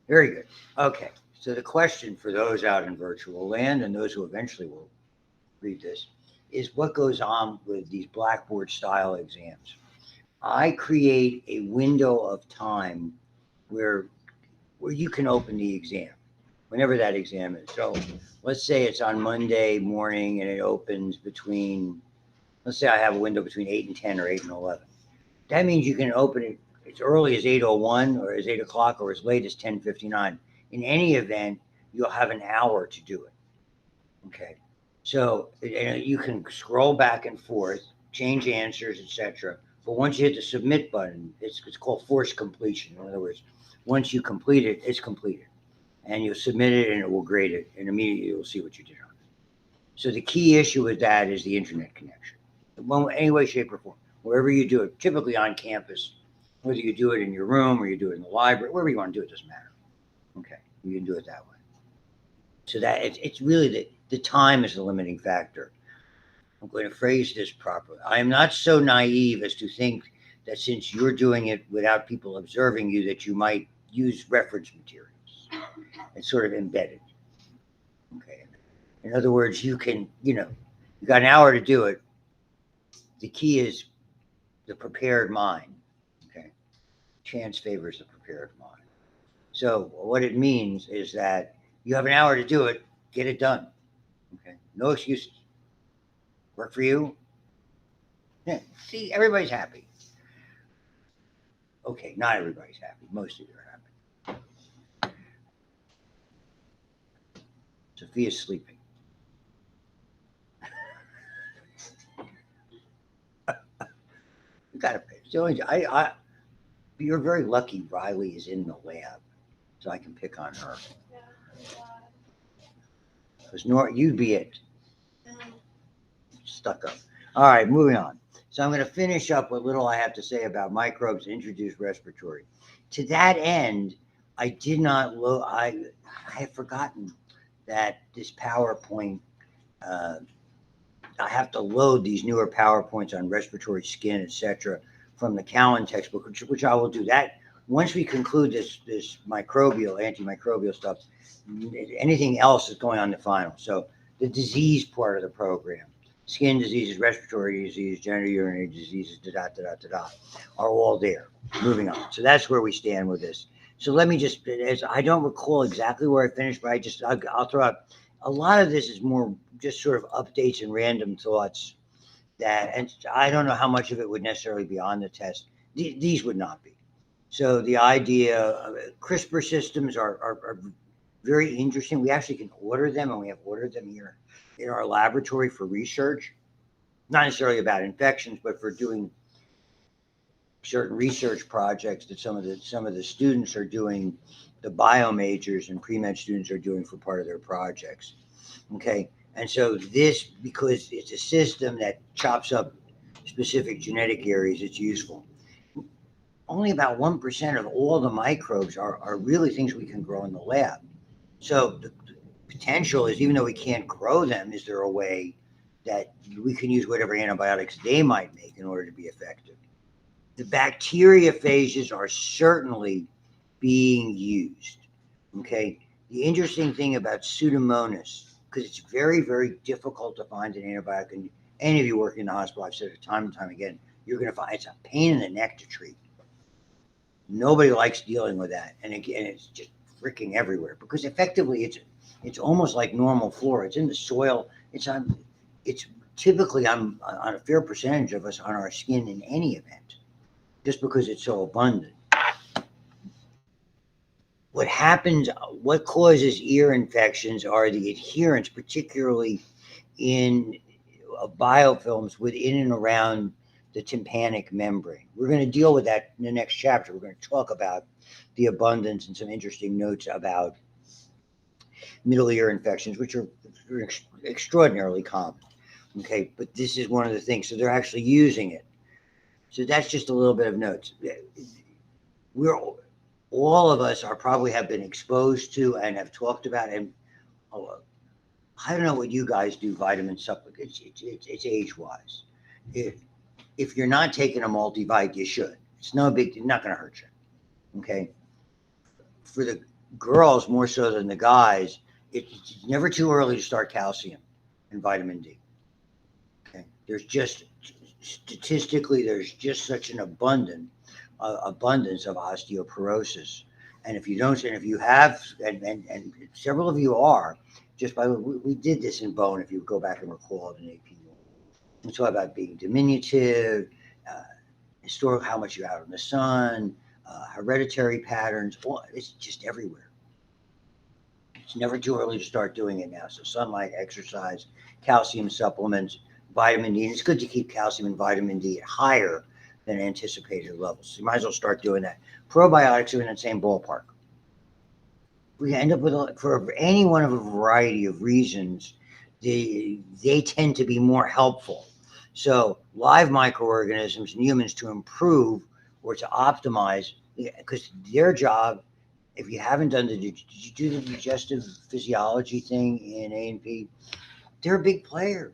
Very good. Okay. So the question for those out in virtual land and those who eventually will read this is what goes on with these blackboard style exams. I create a window of time where where you can open the exam, whenever that exam is. So let's say it's on Monday morning and it opens between, let's say I have a window between 8 and 10 or 8 and 11. That means you can open it as early as 8:01 or as 8 o'clock or as late as 10:59. In any event, you'll have an hour to do it. Okay. So you can scroll back and forth, change answers, etc. But once you hit the submit button, it's called forced completion. In other words, once you complete it, it's completed. And you'll submit it and it will grade it. And immediately you'll see what you did on it. So the key issue with that is the internet connection. Well, any way, shape, or form. Wherever you do it, typically on campus, whether you do it in your room or you do it in the library, wherever you want to do it, doesn't matter. Okay, you can do it that way. So that it's really the time is the limiting factor. I'm going to phrase this properly. I am not so naive as to think that since you're doing it without people observing you, that you might use reference materials. It's sort of embedded. Okay. In other words, you can, you got an hour to do it. The key is the prepared mind. Okay. Chance favors the prepared mind. So what it means is that you have an hour to do it, get it done. Okay. No excuses. Work for you. Yeah. See, everybody's happy. Okay, not everybody's happy. Most of you are happy. Sophia's sleeping. You gotta pay. So you're very lucky. Riley is in the lab, so I can pick on her. Because you'd be it. Stuck up. All right, moving on. So I'm going to finish up what little I have to say about microbes and introduce respiratory. To that end, I did not load. I have forgotten that this PowerPoint. Uh, I have to load these newer PowerPoints on respiratory, skin, etc., from the Cowan textbook, which I will do. That once we conclude this microbial, antimicrobial stuff, anything else is going on the final. So the disease part of the program, skin diseases, respiratory disease, genital urinary diseases, are all there. Moving on. So that's where we stand with this. So let me just, as I don't recall exactly where I finished, but I'll throw out a lot of this is more just sort of updates and random thoughts that, and I don't know how much of it would necessarily be on the test. These would not be. So the idea of CRISPR systems are very interesting. We actually can order them, and we have ordered them here in our laboratory for research, not necessarily about infections, but for doing certain research projects that some of the students are doing, the bio majors and pre-med students are doing for part of their projects. Okay, and so this, because it's a system that chops up specific genetic areas, it's useful. Only about 1% of all the microbes are really things we can grow in the lab. So the potential is, even though we can't grow them, is there a way that we can use whatever antibiotics they might make in order to be effective? The bacteriophages are certainly being used. Okay. The interesting thing about Pseudomonas, because it's very, very difficult to find an antibiotic, and any of you working in the hospital, I've said it time and time again, you're going to find it's a pain in the neck to treat. Nobody likes dealing with that, and again, it's just freaking everywhere because effectively it's almost like normal flora. It's in the soil. It's typically on a fair percentage of us on our skin in any event, just because it's so abundant. What happens, what causes ear infections are the adherence, particularly in biofilms within and around the tympanic membrane. We're going to deal with that in the next chapter. We're going to talk about the abundance and some interesting notes about middle ear infections, which are extraordinarily common. Okay, but this is one of the things. So they're actually using it. So that's just a little bit of notes. All of us are probably have been exposed to and have talked about, and I don't know what you guys do, vitamin supplements. It's age-wise. If you're not taking a multivite, you should. It's no big, it's not going to hurt you. Okay. For the girls more so than the guys, it's never too early to start calcium and vitamin D. Okay, there's just statistically there's just such an abundance of osteoporosis, and if you don't, and if you have, and several of you are, just by we did this in bone. If you go back and recall it in AP, we talk about being diminutive, uh, historical, how much you're out in the sun, hereditary patterns. Well, it's just everywhere. It's never too early to start doing it now. So sunlight, exercise, calcium supplements, vitamin D. And it's good to keep calcium and vitamin D higher than anticipated levels. So you might as well start doing that. Probiotics are in the same ballpark. We end up with, for any one of a variety of reasons, they tend to be more helpful. So live microorganisms in humans to improve or to optimize, because their job, if you haven't done did you do the digestive physiology thing in A&P? They're a big player.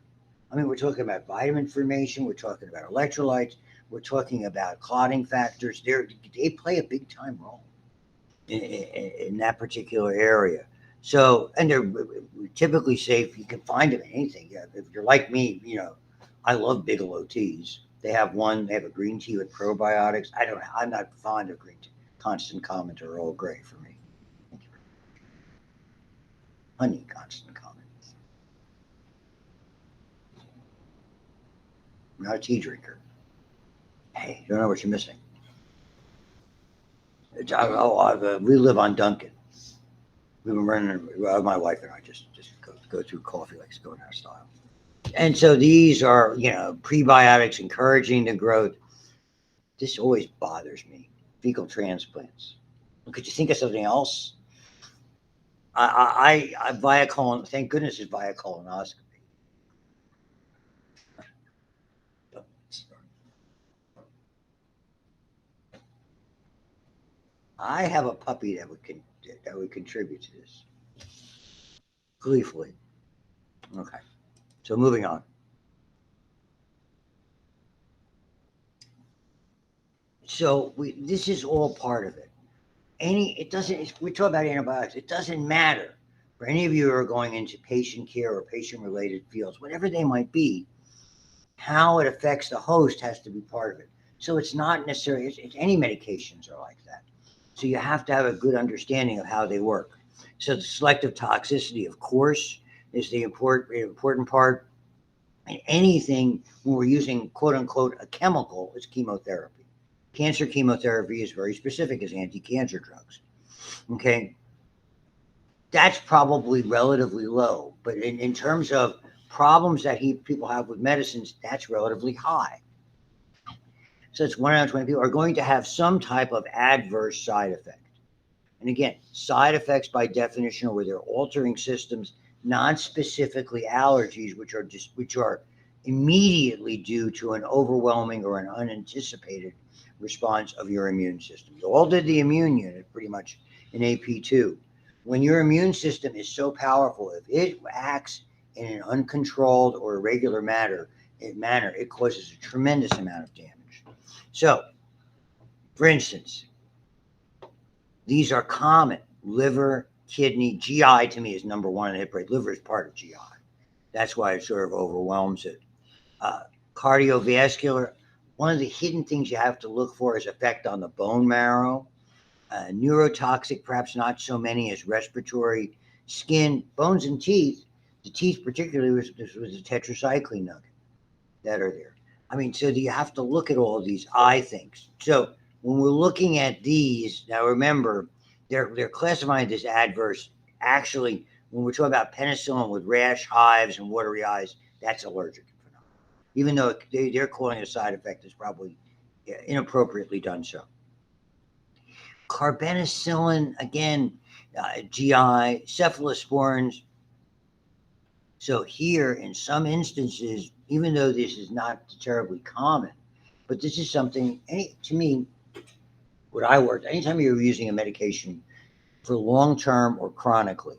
I mean, we're talking about vitamin formation, we're talking about electrolytes, we're talking about clotting factors. They play a big time role in that particular area. So, and they're typically safe. You can find them in anything. Yeah, if you're like me, I love Bigelow teas. They have one. They have a green tea with probiotics. I don't. I'm not fond of green tea. Constant Comment or Earl Grey for me. Thank you. Honey Constant Comment. I'm not a tea drinker. Hey, you don't know what you're missing. We live on Dunkin'. We've been running. Well, my wife and I just go through coffee like it's going out of style. And so these are, prebiotics encouraging the growth. This always bothers me. Fecal transplants. Could you think of something else? I via colon. Thank goodness it's via colonoscopy. I have a puppy that would contribute to this gleefully. Okay, so moving on. So this is all part of it. It doesn't. We talk about antibiotics. It doesn't matter for any of you who are going into patient care or patient related fields, whatever they might be. How it affects the host has to be part of it. So it's not necessarily. It's any medications are like that. So you have to have a good understanding of how they work. So the selective toxicity, of course, is the important part. And anything when we're using quote unquote a chemical is chemotherapy. Cancer chemotherapy is very specific as anti-cancer drugs. Okay, that's probably relatively low, but in terms of problems that people have with medicines, that's relatively high. So it's 1 out of 20 people are going to have some type of adverse side effect. And again, side effects by definition are where they're altering systems, not specifically allergies, which are immediately due to an overwhelming or an unanticipated response of your immune system. You all did the immune unit pretty much in AP2. When your immune system is so powerful, if it acts in an uncontrolled or irregular manner, it causes a tremendous amount of damage. So, for instance, these are common: liver, kidney, GI. To me is number one in the hit parade. Liver is part of GI. That's why it sort of overwhelms it. Uh, Cardiovascular. One of the hidden things you have to look for is effect on the bone marrow. Neurotoxic, perhaps not so many as respiratory, skin, bones, and teeth. The teeth, particularly, was a tetracycline nugget that are there. I mean, so you have to look at all of these eye things. So when we're looking at these, now remember, they're classifying this adverse. Actually, when we're talking about penicillin with rash, hives, and watery eyes, that's allergic phenomenon. Even though they're calling it a side effect, it's probably inappropriately done so. Carbenicillin, again, GI, cephalosporins. So here, in some instances, even though this is not terribly common, but this is something, to me, what I worked, anytime you're using a medication for long-term or chronically,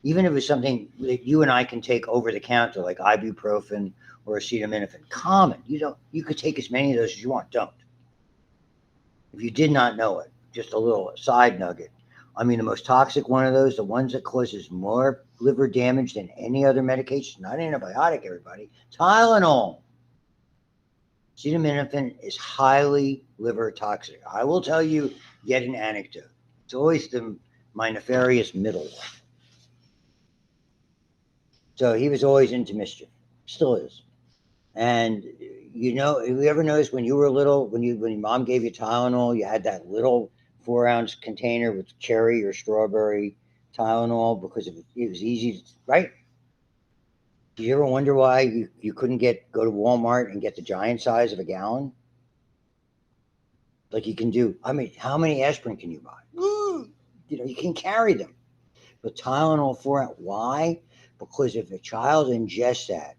even if it's something that you and I can take over the counter, like ibuprofen or acetaminophen, common, you could take as many of those as you want. Don't. If you did not know it, just a little side nugget. I mean, the most toxic one of those, the ones that causes more liver damage than any other medication, not antibiotic, everybody, Tylenol. Acetaminophen is highly liver toxic. I will tell you yet an anecdote. It's always my nefarious middle one. So he was always into mischief, still is. And you ever notice when you were little, when your mom gave you Tylenol, you had that little 4-ounce container with cherry or strawberry Tylenol because it was easy, right? Do you ever wonder why you couldn't go to Walmart and get the giant size of a gallon? Like you can do. I mean, how many aspirin can you buy? You can carry them. But Tylenol 4 ounce, why? Because if a child ingests that,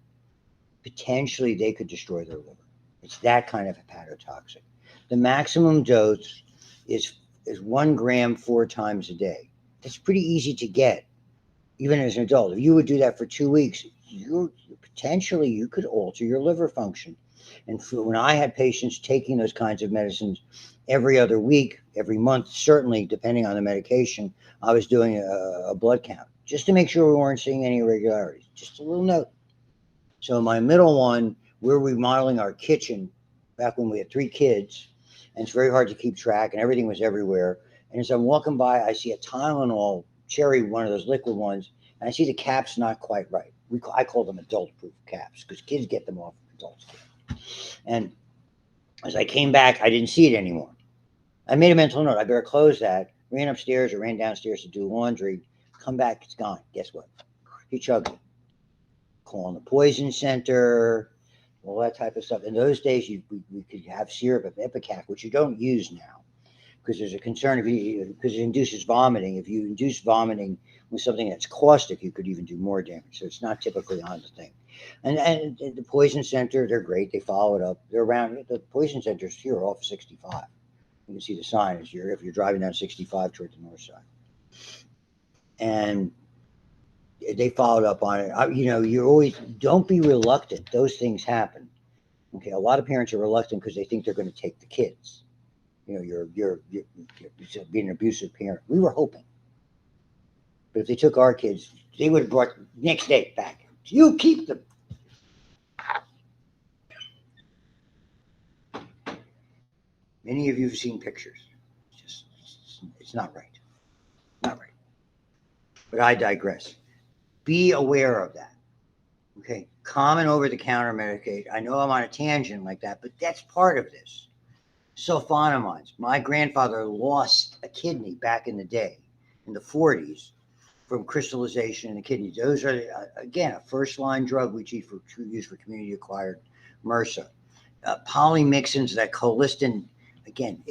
potentially they could destroy their liver. It's that kind of hepatotoxic. The maximum dose is 1 gram 4 times a day. That's pretty easy to get, even as an adult. If you would do that for 2 weeks, potentially you could alter your liver function. And when I had patients taking those kinds of medicines every other week, every month, certainly depending on the medication, I was doing a blood count just to make sure we weren't seeing any irregularities. Just a little note. So my middle one, we're remodeling our kitchen back when we had 3 kids, and it's very hard to keep track, and everything was everywhere. And as I'm walking by, I see a Tylenol cherry, one of those liquid ones, and I see the cap's not quite right. I call them adult-proof caps because kids get them off, adults can't. And as I came back, I didn't see it anymore. I made a mental note. I better close that. Ran upstairs or ran downstairs to do laundry. Come back, it's gone. Guess what? He chugged it. Calling the poison center, all that type of stuff. In those days, we could have syrup of Ipecac, which you don't use now because there's a concern because it induces vomiting. If you induce vomiting with something that's caustic, you could even do more damage. So it's not typically on the thing. And the poison center, they're great. They follow it up. They're around. The poison centers here are off 65. You can see the sign if you're driving down 65 toward the north side. And they followed up on it. You always don't be reluctant. Those things happen. Okay, a lot of parents are reluctant because they think they're going to take the kids. You're being an abusive parent. We were hoping, but if they took our kids, they would have brought next day back. You keep them. Many of you have seen pictures. It's not right. Not right. But I digress. Be aware of that. Okay, common over-the-counter Medicaid. I know I'm on a tangent like that, but that's part of this. Sulfonamides. My grandfather lost a kidney back in the day, in the 40s, from crystallization in the kidneys. Those are, again, a first-line drug we use for community-acquired MRSA. Polymyxins, that colistin, again,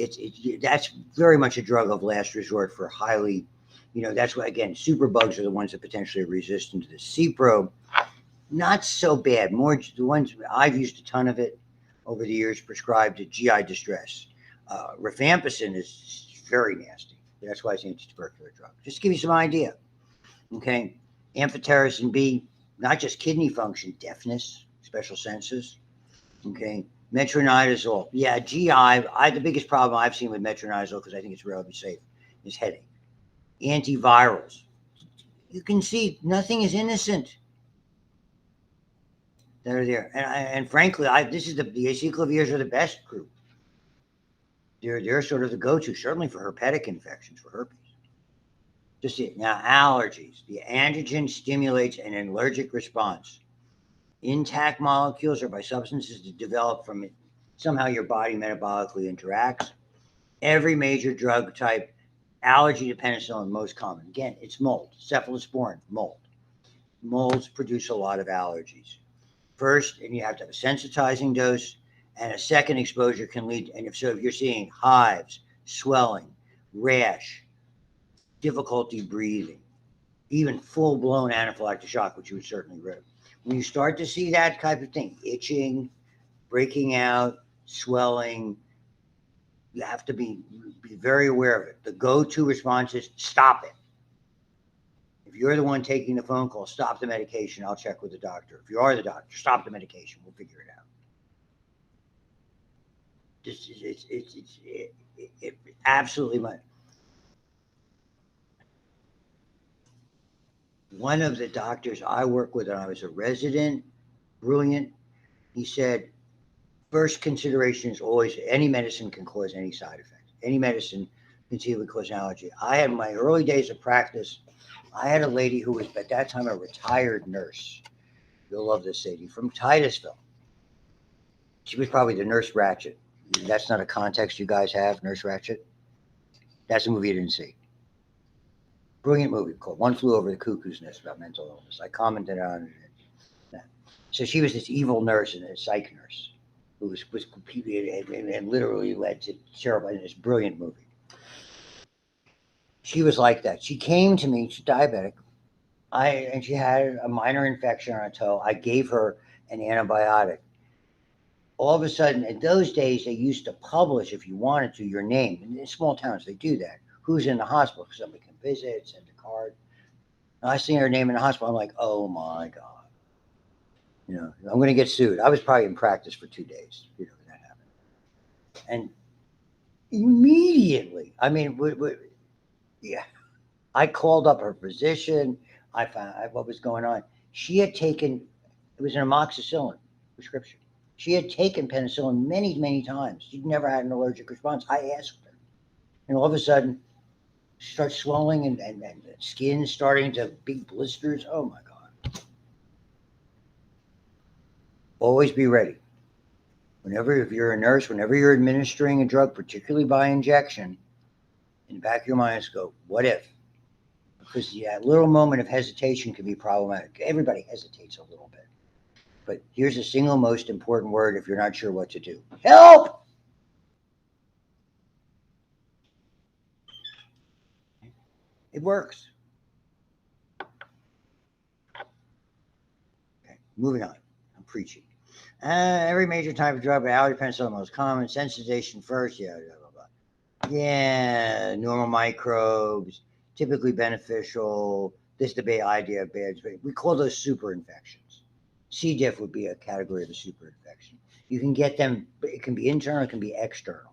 that's very much a drug of last resort for highly, that's why, again, superbugs are the ones that potentially are resistant to the Cipro. Not so bad. More the ones I've used a ton of it over the years, prescribed to GI distress. Rifampicin is very nasty. That's why it's an anti-tubercular drug. Just to give you some idea. Okay. Amphotericin B, not just kidney function, deafness, special senses. Okay. Metronidazole. Yeah, GI. The biggest problem I've seen with metronidazole, because I think it's relatively safe, is headache. Antivirals. You can see nothing is innocent. That are there, and frankly, this is the aceclavirs are the best group. They're sort of the go-to, certainly for herpetic infections, for herpes. Just it. Now, allergies. The antigen stimulates an allergic response. Intact molecules are by substances that develop from it. Somehow your body metabolically interacts. Every major drug type, allergy to penicillin, most common. Again, it's mold, cephalosporin, mold. Molds produce a lot of allergies. First, and you have to have a sensitizing dose, and a second exposure can lead, and if you're seeing hives, swelling, rash, difficulty breathing, even full-blown anaphylactic shock, which you would certainly read. When you start to see that type of thing, itching, breaking out, swelling, you have to be very aware of it. The go-to response is stop it. If you're the one taking the phone call, stop the medication. I'll check with the doctor. If you are the doctor, stop the medication. We'll figure it out. It absolutely much. One of the doctors I worked with when I was a resident, brilliant, he said, first consideration is always any medicine can cause any side effects. Any medicine can conceivably cause an allergy. I had my early days of practice, I had a lady who was at that time a retired nurse. You'll love this lady from Titusville. She was probably the Nurse Ratched. That's not a context you guys have, Nurse Ratched. That's a movie you didn't see. Brilliant movie called One Flew Over the Cuckoo's Nest about mental illness. I commented on it. So she was this evil nurse and a psych nurse who was completely and literally led to terrible in this brilliant movie. She was like that. She came to me, she's diabetic. And she had a minor infection on her toe. I gave her an antibiotic. All of a sudden, in those days, they used to publish, if you wanted to, your name. And in small towns, they do that. Who's in the hospital? Somebody can visit, send a card. And I see her name in the hospital. I'm like, oh my God. I'm going to get sued. I was probably in practice for 2 days, when that happened. And immediately, I mean, yeah, I called up her physician. I found out what was going on. She had taken, it was an amoxicillin prescription. She had taken penicillin many, many times. She'd never had an allergic response. I asked her. And all of a sudden, she starts swelling and skin starting to big blisters. Oh my God. Always be ready. Whenever, if you're a nurse, whenever you're administering a drug, particularly by injection, in the back of your mind is go, what if? Because that little moment of hesitation can be problematic. Everybody hesitates a little bit. But here's the single most important word if you're not sure what to do. Help! It works. Okay, moving on. I'm preaching. Every major type of drug, but allergy penicillin most common. Sensitization first. Yeah, blah, blah, blah. Yeah, normal microbes, typically beneficial. This is the big idea of bad. We call those super infections. C. diff would be a category of a super infection. You can get them, it can be internal, it can be external.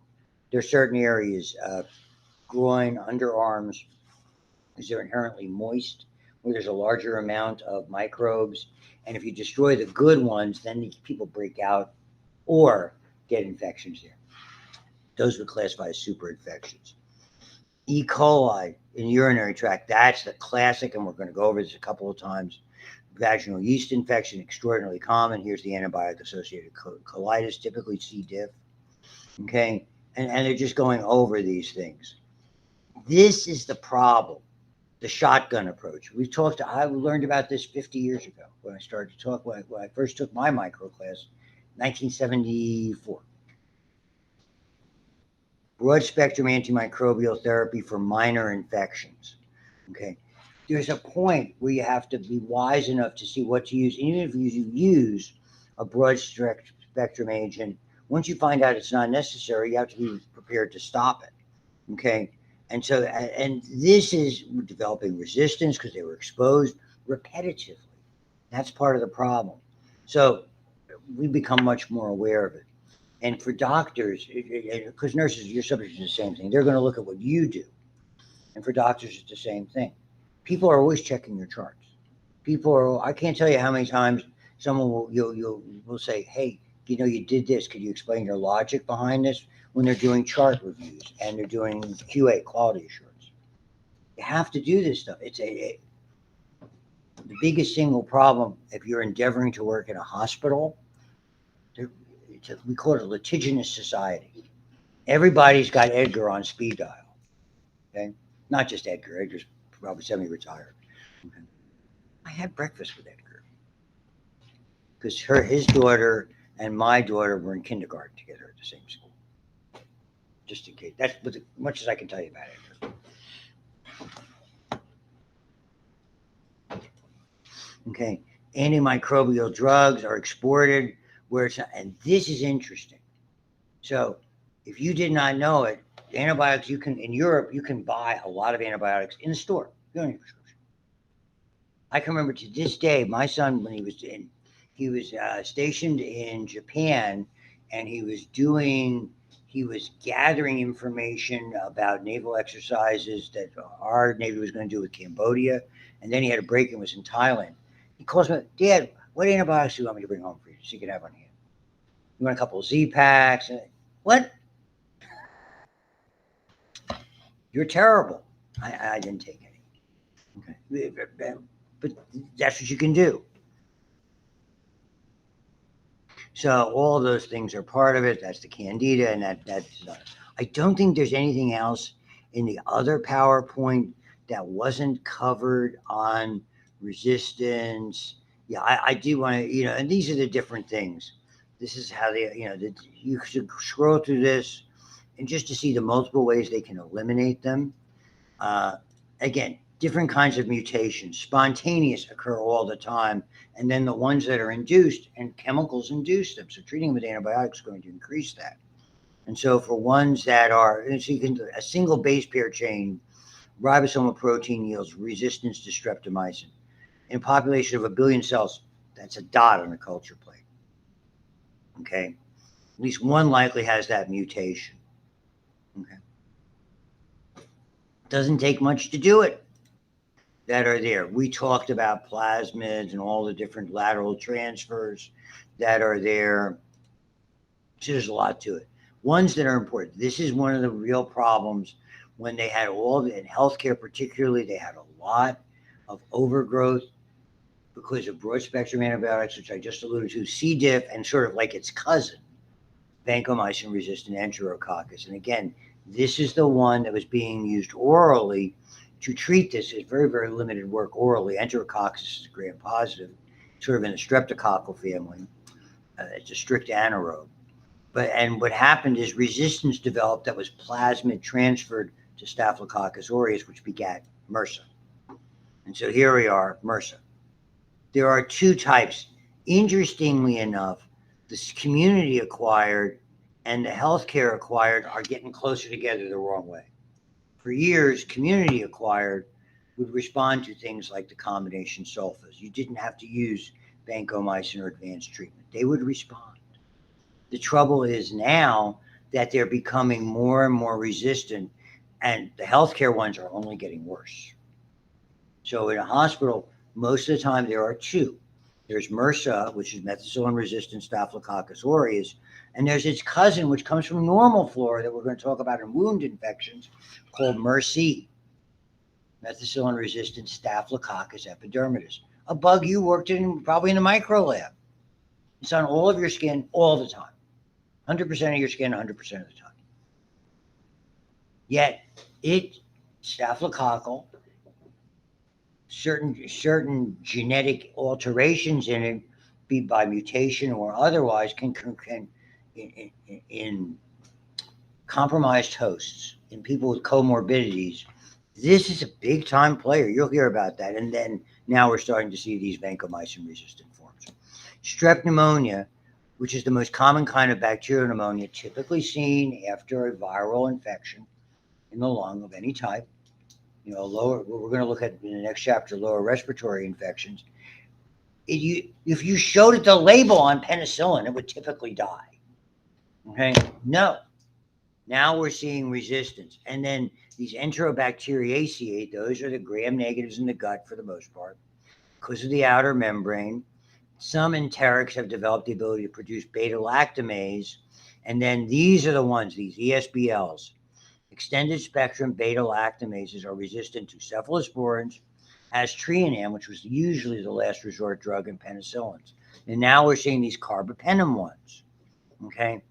There are certain areas, groin, underarms, because they're inherently moist, where there's a larger amount of microbes. And if you destroy the good ones, then people break out or get infections there. Those would classify as super infections. E. coli in urinary tract, that's the classic, and we're going to go over this a couple of times. Vaginal yeast infection, extraordinarily common. Here's the antibiotic-associated colitis, typically C. diff. Okay, and they're just going over these things. This is the problem. The shotgun approach. I learned about this 50 years ago when I started to talk, when I first took my micro class, 1974. Broad spectrum antimicrobial therapy for minor infections. Okay. There's a point where you have to be wise enough to see what to use. Even if you use a broad spectrum agent, once you find out it's not necessary, you have to be prepared to stop it. Okay. And this is developing resistance because they were exposed repetitively. That's part of the problem. So we become much more aware of it. And for doctors, because nurses, you're subject to the same thing. They're going to look at what you do. And for doctors, it's the same thing. People are always checking your charts. I can't tell you how many times someone will say, hey, you did this. Could you explain your logic behind this? When they're doing chart reviews and they're doing QA, quality assurance. You have to do this stuff. It's the biggest single problem if you're endeavoring to work in a hospital. We call it a litigious society. Everybody's got Edgar on speed dial. Okay, not just Edgar. Edgar's probably semi-retired. Okay. I had breakfast with Edgar because his daughter and my daughter were in kindergarten together at the same school. Just in case. That's as much as I can tell you about Edgar. Okay, antimicrobial drugs are exported where it's not, and this is interesting. So, if you did not know it, antibiotics in Europe you can buy a lot of antibiotics in the store. You don't need a prescription. I can remember to this day, my son when he was stationed in Japan, and he he was gathering information about naval exercises that our Navy was going to do with Cambodia. And then he had a break and was in Thailand. He calls me, Dad, what antibiotics do you want me to bring home for you so you can have on hand? You want a couple of Z-Packs? What? You're terrible. I didn't take any. Okay. But that's what you can do. So all of those things are part of it. That's the candida, and that's. I don't think there's anything else in the other PowerPoint that wasn't covered on resistance. Yeah, I do want to, and these are the different things. This is how they, you should scroll through this, and just to see the multiple ways they can eliminate them. Again, different kinds of mutations, spontaneous occur all the time, and then the ones that are induced, and chemicals induce them. So treating them with antibiotics is going to increase that. And so for ones that are, so you can, a single base pair chain ribosomal protein yields resistance to streptomycin. In a population of 1 billion cells, that's a dot on a culture plate. Okay? At least one likely has that mutation. Okay? Doesn't take much to do it. That are there. We talked about plasmids and all the different lateral transfers that are there. So there's a lot to it. Ones that are important. This is one of the real problems when they had all in healthcare, particularly, they had a lot of overgrowth because of broad spectrum antibiotics, which I just alluded to, C. diff, and sort of like its cousin, vancomycin resistant enterococcus. And again, this is the one that was being used orally to treat this. Is very, very limited work orally. Enterococcus is gram-positive, sort of in the streptococcal family. It's a strict anaerobe. And what happened is resistance developed that was plasmid transferred to Staphylococcus aureus, which begat MRSA. And so here we are, MRSA. There are two types. Interestingly enough, this community acquired and the healthcare acquired are getting closer together the wrong way. For years, community acquired would respond to things like the combination sulfas. You didn't have to use vancomycin or advanced treatment. They would respond. The trouble is now that they're becoming more and more resistant, and the healthcare ones are only getting worse. So in a hospital, most of the time there are two. There's MRSA, which is methicillin-resistant Staphylococcus aureus, and there's its cousin, which comes from normal flora that we're going to talk about in wound infections, called MRSA, methicillin-resistant Staphylococcus epidermidis, a bug you worked in probably in the micro lab. It's on all of your skin all the time, 100% of your skin, 100% of the time. Yet it's staphylococcal. Certain genetic alterations in it, be by mutation or otherwise, can in compromised hosts, in people with comorbidities. This is a big time player. You'll hear about that. And then now we're starting to see these vancomycin resistant forms. Strep pneumonia, which is the most common kind of bacterial pneumonia, typically seen after a viral infection in the lung of any type. Lower, we're going to look at in the next chapter, lower respiratory infections. If you showed it the label on penicillin, it would typically die. Okay? No. Now we're seeing resistance. And then these Enterobacteriaceae, those are the gram negatives in the gut for the most part, because of the outer membrane. Some enterics have developed the ability to produce beta-lactamase. And then these are the ones, these ESBLs. Extended spectrum beta-lactamases are resistant to cephalosporins, aztreonam, which was usually the last resort drug in penicillins. And now we're seeing these carbapenem ones. Okay?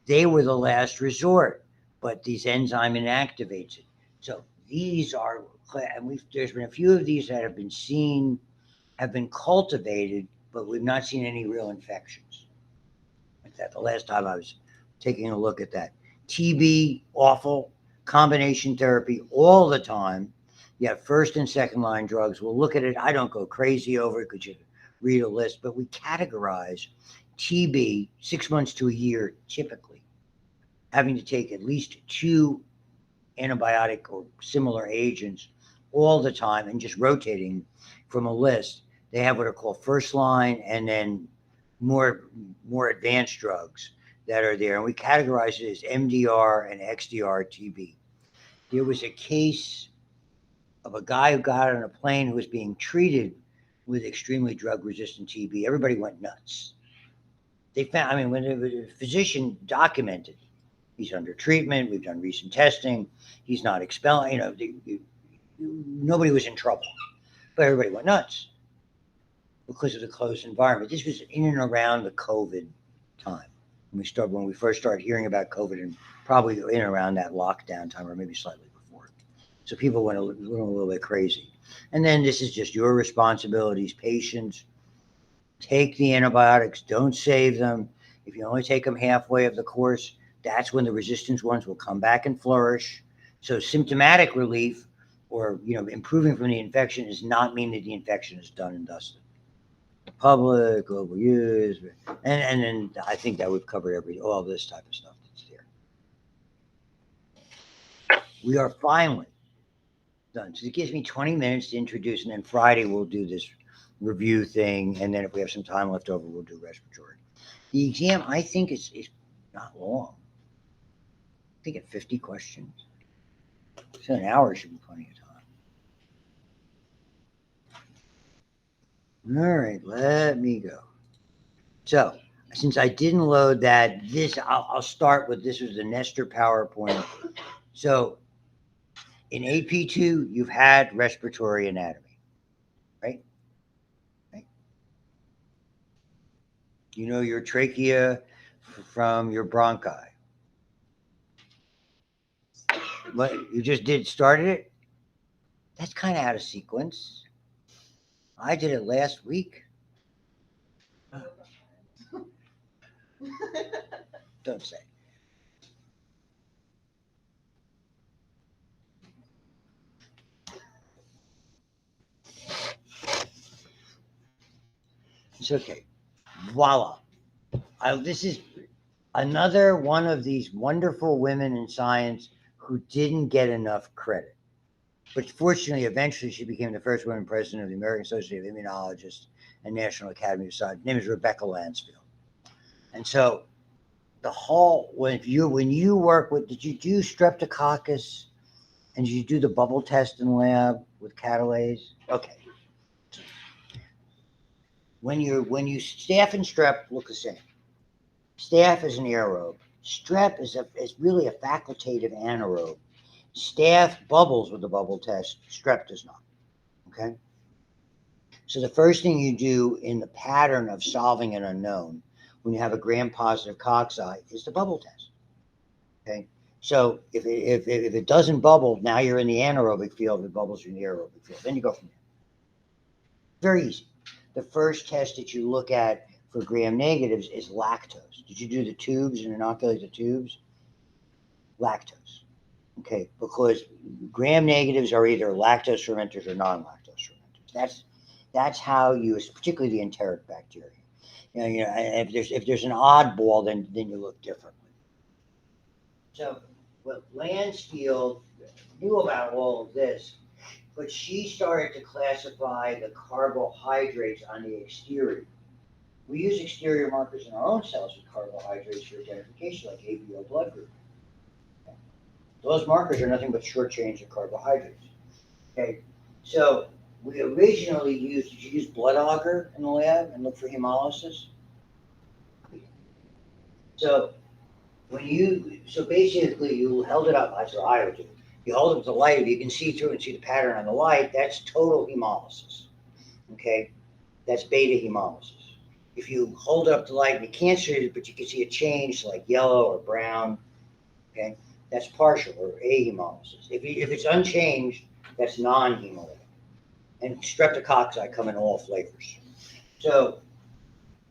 They were the last resort, but these enzyme inactivates it. So these are, and there's been a few of these that have been seen, have been cultivated, but we've not seen any real infections. Like that, the last time I was taking a look at that. TB, awful. Combination therapy all the time. You have first and second line drugs. We'll look at it. I don't go crazy over it because you read a list, but we categorize TB 6 months to a year, typically, having to take at least 2 antibiotic or similar agents all the time and just rotating from a list. They have what are called first line and then more advanced drugs that are there, and we categorize it as MDR and XDR TB. There was a case of a guy who got on a plane who was being treated with extremely drug-resistant TB. Everybody went nuts. They found, I mean, when the physician documented, he's under treatment, we've done recent testing, he's not expelling, nobody was in trouble. But everybody went nuts because of the closed environment. This was in and around the COVID time. When we first started hearing about COVID, and probably in and around that lockdown time, or maybe slightly before. So people went a little bit crazy. And then this is just your responsibilities, patients. Take the antibiotics, don't save them. If you only take them halfway of the course, that's when the resistant ones will come back and flourish. So symptomatic relief or improving from the infection does not mean that the infection is done and dusted. Public, global use, and then I think that we've covered all this type of stuff that's there. We are finally done. So it gives me 20 minutes to introduce, and then Friday we'll do this review thing, and then if we have some time left over, we'll do respiratory. The exam, I think, is not long. I think at 50 questions. So an hour should be plenty of time. All right, let me go. So, since I didn't load that, I'll start with this was the Nestor PowerPoint. So, in AP2, you've had respiratory anatomy, right? You know your trachea from your bronchi. What you just started it? That's kind of out of sequence. I did it last week. Don't say. It's okay. Voila. This is another one of these wonderful women in science who didn't get enough credit. But fortunately, eventually, she became the first woman president of the American Society of Immunologists and National Academy of Science. Her name is Rebecca Lansfield. And so when you work with, did you do streptococcus and did you do the bubble test in the lab with catalase? Okay. When you staph and strep look the same. Staph is an aerobe. Strep is really a facultative anaerobe. Staph bubbles with the bubble test. Strep does not. Okay. So the first thing you do in the pattern of solving an unknown when you have a gram-positive cocci is the bubble test. Okay. So if it doesn't bubble, now you're in the anaerobic field. If it bubbles, you're in the aerobic field. Then you go from there. Very easy. The first test that you look at for gram negatives is lactose. Did you do the tubes and inoculate the tubes? Lactose. Okay, because gram negatives are either lactose fermenters or non-lactose fermenters. That's how you, particularly the enteric bacteria. If there's an oddball, then you look differently. So, what Lansfield knew about all of this, but she started to classify the carbohydrates on the exterior. We use exterior markers in our own cells with carbohydrates for identification, like ABO blood group. Okay. Those markers are nothing but short chains of carbohydrates. Okay, so we originally did you use blood agar in the lab and look for hemolysis? So basically you held it up, that's what I would do. You hold it with the light, you can see through and see the pattern on the light, that's total hemolysis. Okay, that's beta hemolysis. If you hold up the light and you can't see it, but you can see a change like yellow or brown, okay, that's partial or ahemolysis. If it's unchanged, that's non-hemolytic. And streptococci come in all flavors. So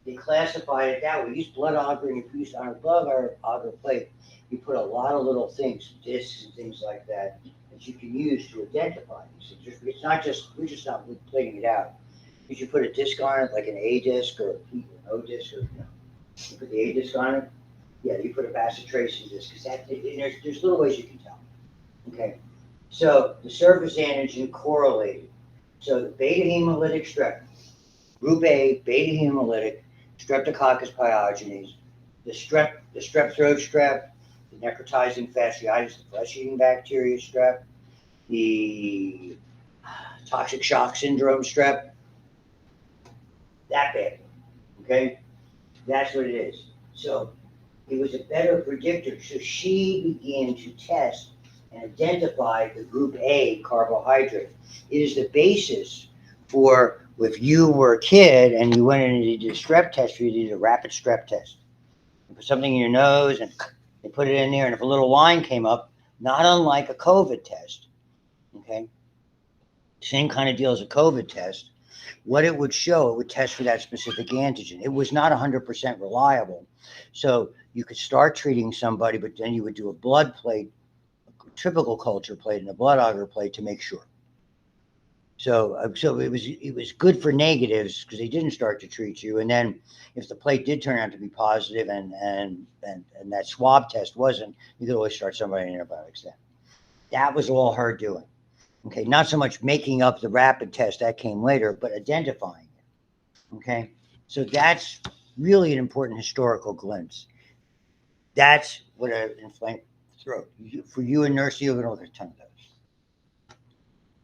they classified it that way. We use blood agar, and you use on a blood agar plate, you put a lot of little things, discs and things like that you can use to identify these things. It's not just, we're just not plating it out. Did you put a disc on it, like an A disc or an O disc? Or, you put the A disc on it? Yeah, you put a bacitracin disc, because there's little ways you can tell. Okay, so the surface antigen correlated. So the beta hemolytic strep, group A, beta hemolytic, Streptococcus pyogenes, the strep throat strep, the necrotizing fasciitis, the flesh-eating bacteria strep, the toxic shock syndrome strep, that bad. Okay, that's what it is. So it was a better predictor. So she began to test and identify the group A carbohydrate. It is the basis for if you were a kid and you went in and did a strep test, you did a rapid strep test. You put something in your nose and they put it in there, and if a little line came up, not unlike a COVID test, okay, same kind of deal as a COVID test, what it would show, it would test for that specific antigen. It was not 100% reliable. So you could start treating somebody, but then you would do a blood plate, a typical culture plate, and a blood agar plate to make sure. So it was good for negatives because they didn't start to treat you. And then if the plate did turn out to be positive and that swab test wasn't, you could always start somebody on antibiotics then. That was all her doing. Okay, not so much making up the rapid test, that came later, but identifying it. Okay, so that's really an important historical glimpse. That's what an inflamed throat. For you in nursing, you're going to look at a ton of those.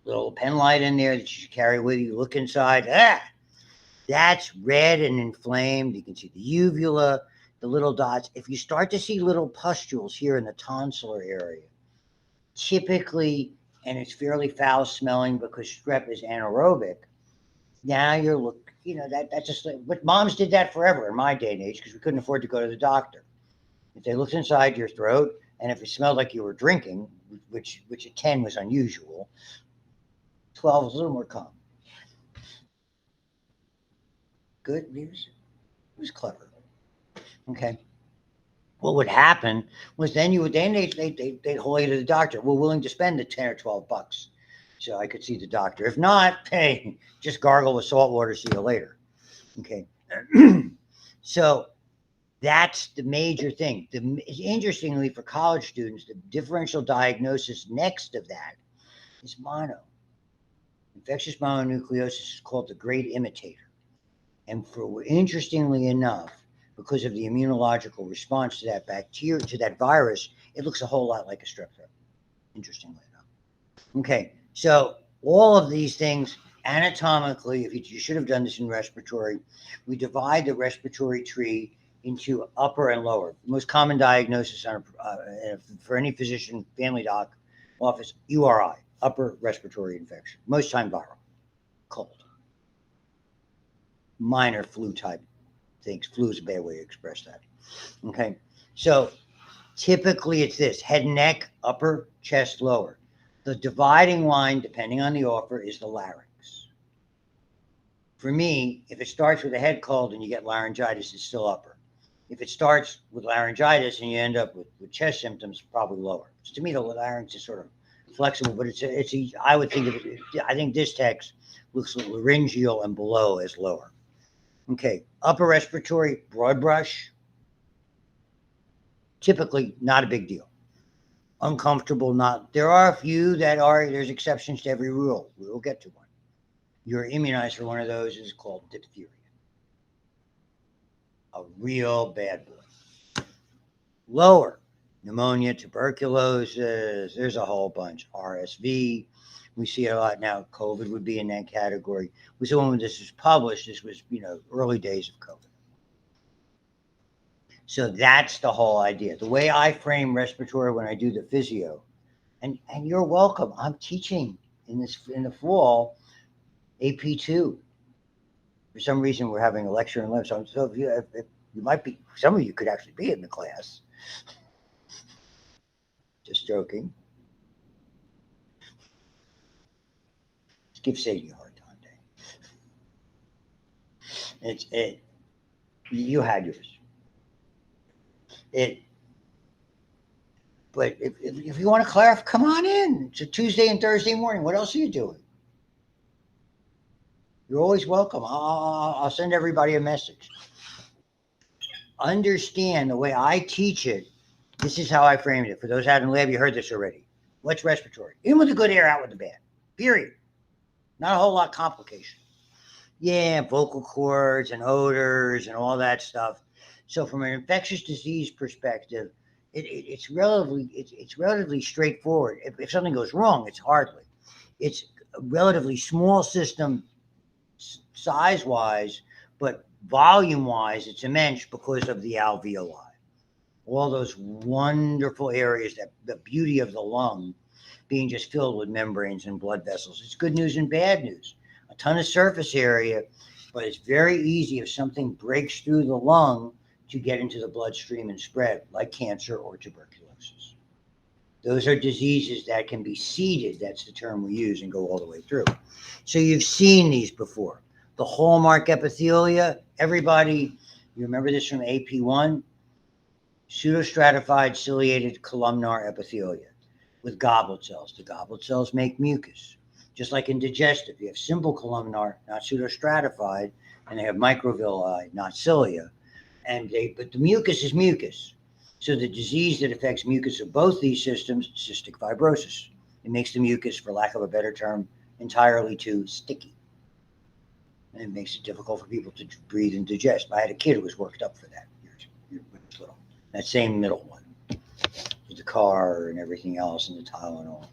Little pen light in there that you should carry with you. Look inside. That's red and inflamed. You can see the uvula, the little dots. If you start to see little pustules here in the tonsillar area, typically, and it's fairly foul smelling because strep is anaerobic. Now you're looking, that's just like, but moms did that forever in my day and age because we couldn't afford to go to the doctor. If they looked inside your throat and if it smelled like you were drinking, which at 10 was unusual, 12 was a little more common. Good news. It was clever. Okay. What would happen was then they'd haul you to the doctor. We're willing to spend the 10 or 12 bucks. So I could see the doctor. If not, hey, just gargle with salt water, see you later. Okay. So that's the major thing. Interestingly, for college students, the differential diagnosis next of that is mono. Infectious mononucleosis is called the great imitator. And interestingly enough, because of the immunological response to that bacteria, to that virus, it looks a whole lot like a strep throat, interestingly enough. Okay, so all of these things anatomically, if you should have done this in respiratory, we divide the respiratory tree into upper and lower. The most common diagnosis for any physician, family doc office, URI, upper respiratory infection, most time viral, cold, minor flu type things. Flu is a bad way to express that. Okay, so typically it's this: head and neck, upper, chest, lower. The dividing line, depending on the offer, is the larynx. For me, if it starts with a head cold and you get laryngitis, it's still upper. If it starts with laryngitis and you end up with chest symptoms, probably lower. So to me, the larynx is sort of flexible, but I would think of it. I think this text looks laryngeal and below as lower. Okay, upper respiratory, broad brush, typically not a big deal. Uncomfortable, not. There are a few that are, there's exceptions to every rule. We will get to one. You're immunized for one of those, is called diphtheria. A real bad boy. Lower, pneumonia, tuberculosis, there's a whole bunch. RSV, we see it a lot now. COVID would be in that category. We saw when this was published, this was, early days of COVID. So that's the whole idea. The way I frame respiratory when I do the physio, and you're welcome. I'm teaching in the fall, AP2. For some reason, we're having a lecture in lunch. So if you might be, some of you could actually be in the class. Just joking. Just give Sadie a hard time, Dave. You had yours. But if you want to clarify, come on in. It's a Tuesday and Thursday morning. What else are you doing? You're always welcome. I'll send everybody a message. Understand the way I teach it. This is how I framed it. For those out in the lab, you heard this already. What's respiratory? In with the good air, out with the bad. Period. Not a whole lot of complication. Yeah, vocal cords and odors and all that stuff. So from an infectious disease perspective, it's relatively straightforward. If something goes wrong, it's a relatively small system size wise, but volume wise, it's immense because of the alveoli. All those wonderful areas, that the beauty of the lung being just filled with membranes and blood vessels. It's good news and bad news. A ton of surface area, but it's very easy if something breaks through the lung to get into the bloodstream and spread, like cancer or tuberculosis. Those are diseases that can be seeded, that's the term we use, and go all the way through. So you've seen these before. The hallmark epithelia, everybody, you remember this from AP1? Pseudostratified ciliated columnar epithelia with goblet cells. The goblet cells make mucus. Just like in digestive, you have simple columnar, not pseudostratified, and they have microvilli, not cilia. But the mucus is mucus. So the disease that affects mucus of both these systems, cystic fibrosis. It makes the mucus, for lack of a better term, entirely too sticky. And it makes it difficult for people to breathe and digest. I had a kid who was worked up for that when he was little. That same middle one, with the car and everything else and the Tylenol.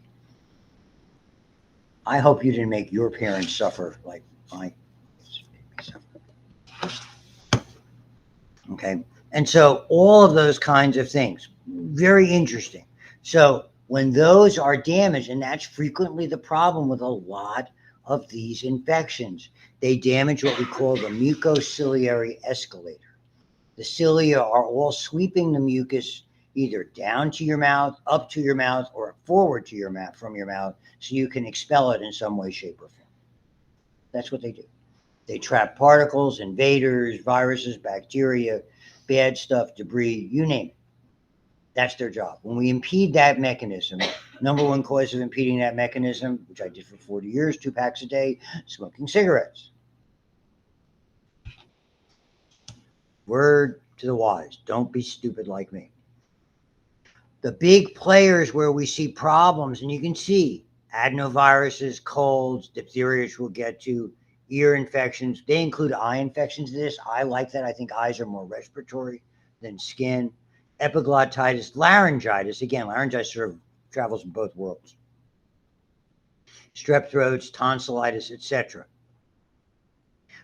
I hope you didn't make your parents suffer like my parents made me suffer. Okay. And so all of those kinds of things, very interesting. So when those are damaged, and that's frequently the problem with a lot of these infections, they damage what we call the mucociliary escalator. The cilia are all sweeping the mucus either down to your mouth, up to your mouth, or forward to your mouth, from your mouth, so you can expel it in some way, shape, or form. That's what they do. They trap particles, invaders, viruses, bacteria, bad stuff, debris, you name it. That's their job. When we impede that mechanism, number one cause of impeding that mechanism, which I did for 40 years, 2 packs a day, smoking cigarettes. Word to the wise, don't be stupid like me. The big players where we see problems, and you can see adenoviruses, colds, diphtheria, which we'll get to, ear infections. They include eye infections in this. I like that. I think eyes are more respiratory than skin. Epiglottitis, laryngitis. Again, laryngitis sort of travels in both worlds. Strep throats, tonsillitis, etc.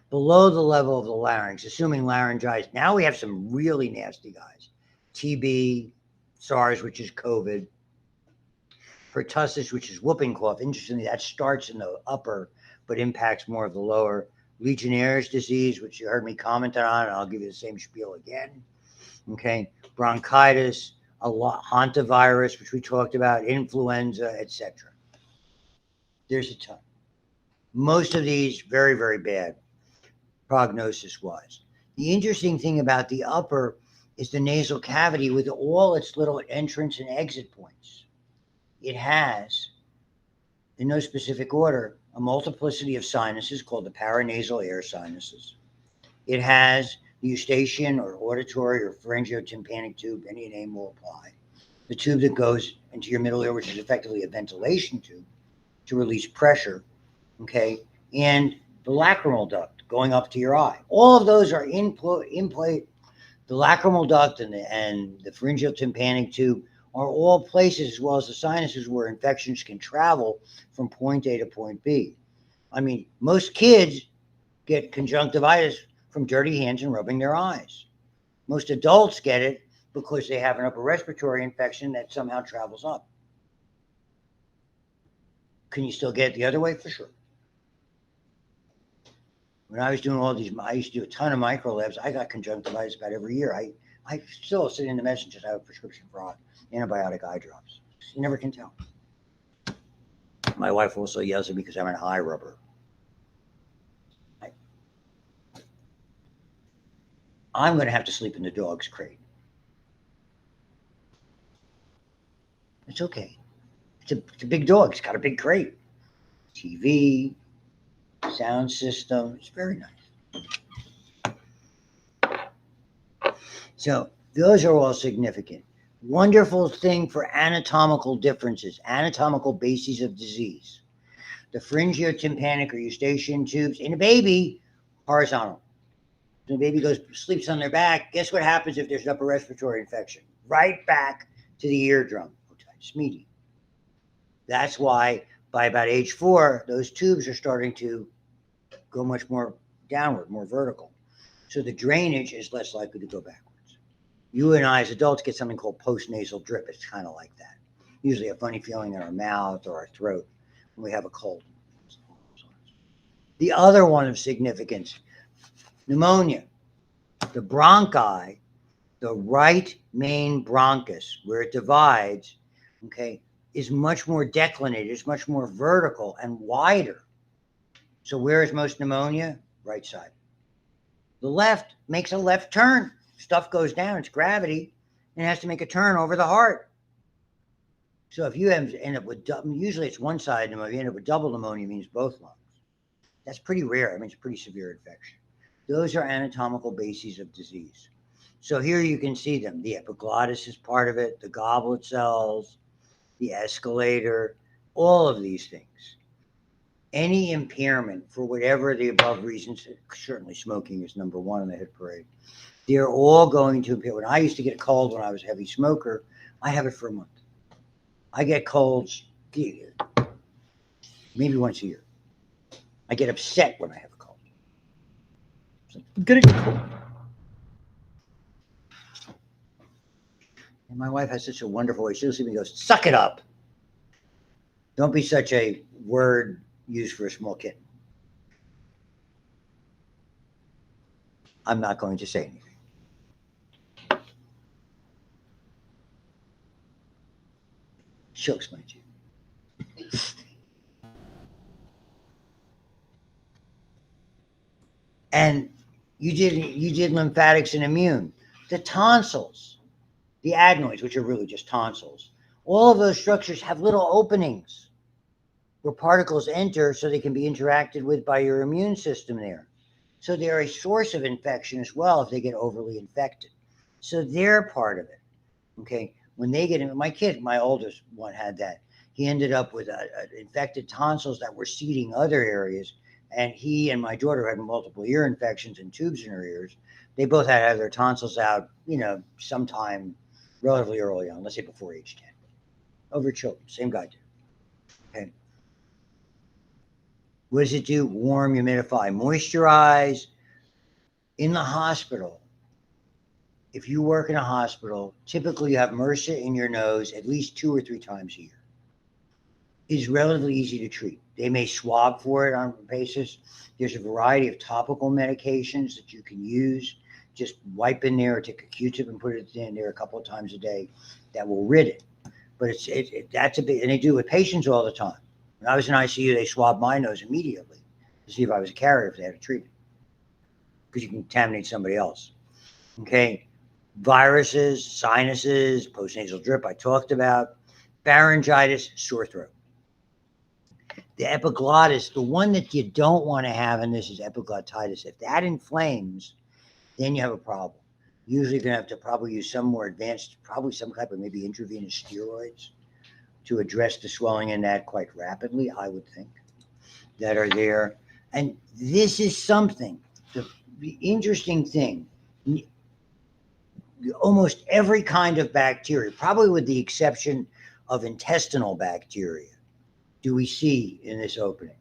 Below the level of the larynx, assuming laryngitis, now we have some really nasty guys. TB, SARS, which is COVID, pertussis, which is whooping cough. Interestingly, that starts in the upper, but impacts more of the lower. Legionnaire's disease, which you heard me comment on, and I'll give you the same spiel again. Okay, bronchitis, hantavirus, which we talked about, influenza, etc. There's a ton. Most of these very, very bad prognosis-wise. The interesting thing about the upper is the nasal cavity with all its little entrance and exit points. It has, in no specific order, a multiplicity of sinuses called the paranasal air sinuses. It has the eustachian or auditory or pharyngotympanic tube, any name will apply. The tube that goes into your middle ear, which is effectively a ventilation tube to release pressure, okay, and the lacrimal duct going up to your eye. All of those are in play. The lacrimal duct and the pharyngotympanic tube are all places, as well as the sinuses, where infections can travel from point A to point B. I mean, most kids get conjunctivitis from dirty hands and rubbing their eyes. Most adults get it because they have an upper respiratory infection that somehow travels up. Can you still get it the other way? For sure. When I was doing all these, I used to do a ton of micro labs. I got conjunctivitis about every year. I still sit in the medicine, just have a prescription for antibiotic eye drops. You never can tell. My wife also yells at me because I'm an eye rubber. I'm going to have to sleep in the dog's crate. It's okay. It's a big dog. It's got a big crate. TV, sound system. It's very nice. So those are all significant. Wonderful thing for anatomical differences, anatomical bases of disease. The pharyngotympanic or eustachian tubes in a baby, horizontal. So the baby sleeps on their back. Guess what happens if there's an upper respiratory infection? Right back to the eardrum. Otitis media. That's why by about age 4, those tubes are starting to go much more downward, more vertical. So the drainage is less likely to go backwards. You and I as adults get something called postnasal drip. It's kind of like that. Usually a funny feeling in our mouth or our throat when we have a cold. The other one of significance, pneumonia. The bronchi, the right main bronchus, where it divides, okay, is much more declinated, it's much more vertical and wider. So where is most pneumonia? Right side. The left makes a left turn. Stuff goes down, it's gravity, and it has to make a turn over the heart. So if you end up with, usually it's one side pneumonia, you end up with double pneumonia, it means both lungs. That's pretty rare. I mean, it's a pretty severe infection. Those are anatomical bases of disease. So here you can see them. The epiglottis is part of it, the goblet cells, the escalator, all of these things. Any impairment for whatever the above reasons, certainly smoking is number one on the hit parade, they're all going to impair. When I used to get a cold when I was a heavy smoker, I have it for a month. I get colds maybe once a year. I get upset when I have a cold. I'm gonna get cold. And my wife has such a wonderful way. She'll see me and goes, "Suck it up. Don't be such a word used for a small kitten." I'm not going to say anything. She'll explain to you. And you did lymphatics and immune. The tonsils, the adenoids, which are really just tonsils, all of those structures have little openings where particles enter so they can be interacted with by your immune system there. So they're a source of infection as well if they get overly infected. So they're part of it. Okay. When they get my kid, my oldest one had that. He ended up with infected tonsils that were seeding other areas. And he and my daughter had multiple ear infections and tubes in her ears. They both had to have their tonsils out, sometime relatively early on, let's say before age 10. Over children, same guy did. Okay. What does it do? Warm, humidify, moisturize. In the hospital, if you work in a hospital, typically you have MRSA in your nose at least 2 or 3 times a year. It's relatively easy to treat. They may swab for it on a basis. There's a variety of topical medications that you can use. Just wipe in there or take a Q-tip and put it in there a couple of times a day. That will rid it. But that's a big, and they do it with patients all the time. When I was in ICU, they swabbed my nose immediately to see if I was a carrier, if they had to treat it. Because you can contaminate somebody else. Okay. Viruses, sinuses, postnasal drip, I talked about. Pharyngitis, sore throat. The epiglottis, the one that you don't want to have in this is epiglottitis. If that inflames, then you have a problem. Usually you're going to have to probably use some more advanced, probably some type of maybe intravenous steroids to address the swelling in that quite rapidly, I would think, that are there. And this is something, the interesting thing, almost every kind of bacteria, probably with the exception of intestinal bacteria, do we see in this opening.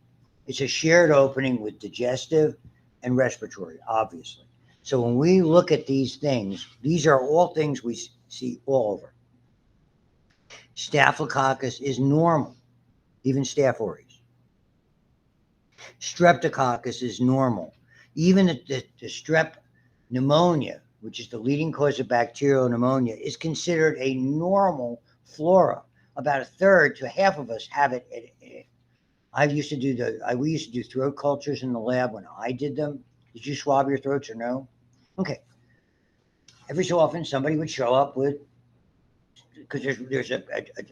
It's a shared opening with digestive and respiratory, obviously. So when we look at these things, these are all things we see all over. Staphylococcus is normal, even Staph aureus. Streptococcus is normal. Even the strep pneumonia, which is the leading cause of bacterial pneumonia, is considered a normal flora. About 1/3 to half of us have it. We used to do throat cultures in the lab when I did them. Did you swab your throats or no? Okay. Every so often, somebody would show up with, because there's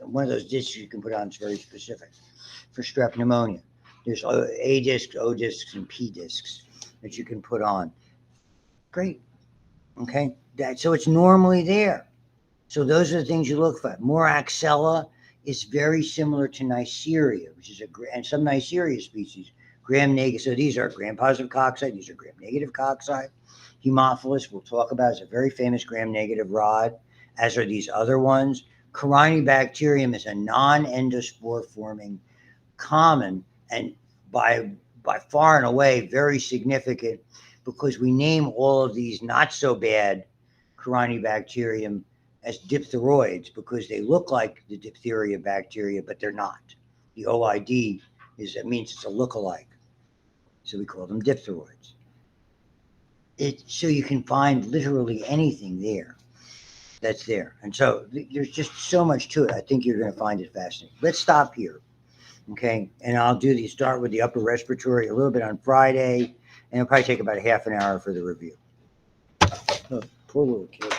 one of those discs you can put on. It's very specific for strep pneumonia. There's A discs, O discs, and P discs that you can put on. Great. Okay. So it's normally there. So those are the things you look for. Moraxella is very similar to Neisseria, which is and some Neisseria species gram-negative. So these are gram-positive cocci, these are gram-negative cocci. Haemophilus, we'll talk about, is a very famous gram-negative rod, as are these other ones. Corynebacterium is a non-endospore forming, common, and by far and away very significant, because we name all of these not so bad Corynebacterium as diphtheroids because they look like the diphtheria bacteria, but they're not. The OID it means it's a look-alike. So we call them diphtheroids. So you can find literally anything there that's there. And so there's just so much to it. I think you're going to find it fascinating. Let's stop here. Okay. And I'll start with the upper respiratory a little bit on Friday, and it'll probably take about a half an hour for the review. Oh, poor little kid.